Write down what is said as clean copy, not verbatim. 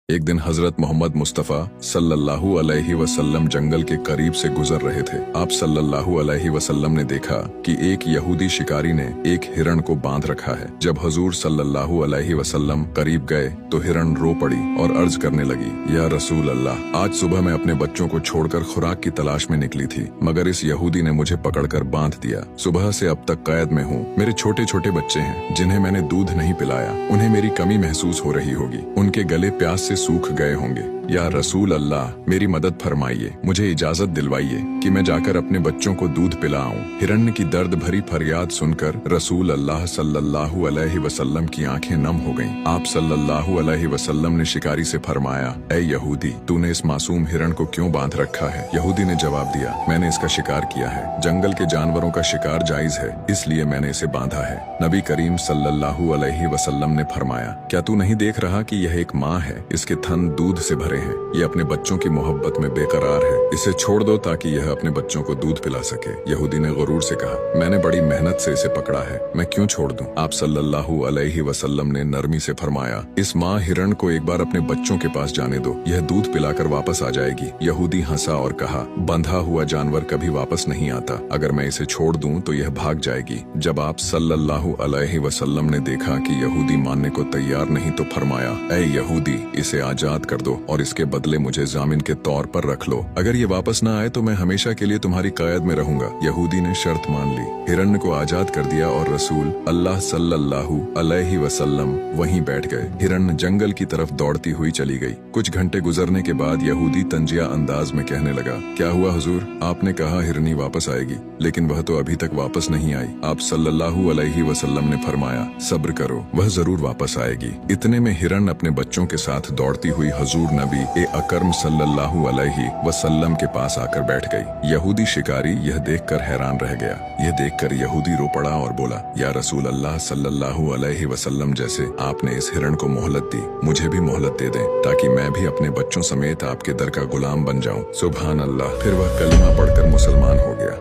एक दिन हजरत मोहम्मद मुस्तफ़ा सल्लल्लाहु अलैहि वसल्लम जंगल के करीब से गुजर रहे थे। आप सल्लल्लाहु अलैहि वसल्लम ने देखा कि एक यहूदी शिकारी ने एक हिरण को बांध रखा है। जब हुजूर सल्लल्लाहु अलैहि वसल्लम करीब गए तो हिरण रो पड़ी और अर्ज करने लगी, या रसूल अल्लाह, आज सुबह मैं अपने बच्चों को छोड़कर खुराक की तलाश में निकली थी, मगर इस यहूदी ने मुझे पकड़कर बांध दिया। सुबह से अब तक कैद में हूँ। मेरे छोटे छोटे बच्चे हैं जिन्हें मैंने दूध नहीं पिलाया। उन्हें मेरी कमी महसूस हो रही होगी। उनके गले प्यास से सूख गए होंगे। या रसूल अल्लाह, मेरी मदद फरमाइए, मुझे इजाजत दिलवाइए कि मैं जाकर अपने बच्चों को दूध पिलाऊं। हिरण्य की दर्द भरी फरियाद सुनकर रसूल अल्लाह सल्लल्लाहु अलैहि वसल्लम की आंखें नम हो गईं। आप सल्लल्लाहु अलैहि वसल्लम ने शिकारी से फरमाया, ऐ यहूदी, तूने इस मासूम हिरण को क्यों बांध रखा है? यहूदी ने जवाब दिया, मैंने इसका शिकार किया है। जंगल के जानवरों का शिकार जायज है, इसलिए मैंने इसे बांधा है। नबी करीम सल्लल्लाहु अलैहि वसल्लम ने फरमाया, क्या तू नहीं देख रहा कि यह एक माँ है? इसके थन दूध से भरे हैं। ये अपने बच्चों की मोहब्बत में बेकरार है। इसे छोड़ दो ताकि यह अपने बच्चों को दूध पिला सके। यहूदी ने गुरूर से कहा, मैंने बड़ी मेहनत से इसे पकड़ा है, मैं क्यों छोड़ दूं? आप सल्लल्लाहु अलैहि वसल्लम ने नरमी से फरमाया, इस माँ हिरण को एक बार अपने बच्चों के पास जाने दो, यह दूध पिलाकर वापस आ जाएगी। यहूदी हंसा और कहा, बंधा हुआ जानवर कभी वापस नहीं आता। अगर मैं इसे छोड़ दूं तो यह भाग जाएगी। जब आप सल्लल्लाहु अलैहि वसल्लम ने देखा कि यहूदी मानने को तैयार नहीं तो फरमाया, ऐ यहूदी, इसे आजाद कर दो और इसके बदले मुझे जामिन के तौर पर रख लो। अगर ये वापस ना आए तो मैं हमेशा के लिए तुम्हारी कैद में रहूंगा। यहूदी ने शर्त मान ली। हिरण्य को आजाद कर दिया और रसूल अल्लाह सल्लल्लाहु अलैहि वसल्लम वहीं बैठ गए। हिरण्य जंगल की तरफ दौड़ती हुई चली गई। कुछ घंटे गुजरने के बाद यहूदी तंजिया अंदाज में कहने लगा, क्या हुआ हुजूर? आपने कहा हिरनी वापस आएगी, लेकिन वह तो अभी तक वापस नहीं आई। आप सल्लल्लाहु अलैहि वसल्लम ने फरमाया, सब्र करो, वह जरूर वापस आएगी। इतने में हिरन अपने बच्चों के साथ दौड़ती हुई हुजूर नबी अकरम सल्लल्लाहु अलैहि वसल्लम के पास आकर बैठ गई। यहूदी शिकारी यह देखकर हैरान रह गया। यह देखकर यहूदी रो पड़ा और बोला, या रसूल अल्लाह सल्लल्लाहु अलैहि वसल्लम, जैसे आपने इस हिरण को मोहलत दी, मुझे भी मोहलत दे दें ताकि मैं भी अपने बच्चों समेत आपके दर का गुलाम बन जाऊं। सुभान अल्लाह। फिर वह कलिमा पढ़कर मुसलमान हो गया।